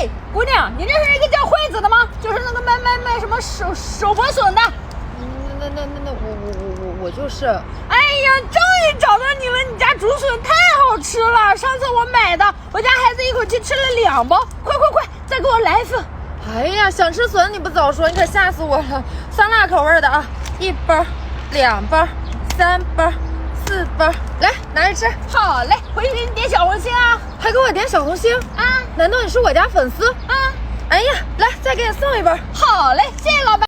哎，姑娘，你认识一个叫惠子的吗？就是那个卖什么手剥笋的。我就是。哎呀，终于找到你了！你家竹笋太好吃了，上次我买的，我家孩子一口气吃了2包。快，再给我来一份！哎呀，想吃笋你不早说，你可吓死我了！酸辣口味的啊，1包、2包、3包、4包，来拿着吃。好嘞，回去给你点小红心啊！还给我点小红心啊？难道你是我家粉丝啊？哎呀，来再给你送1包。好嘞，谢谢老板。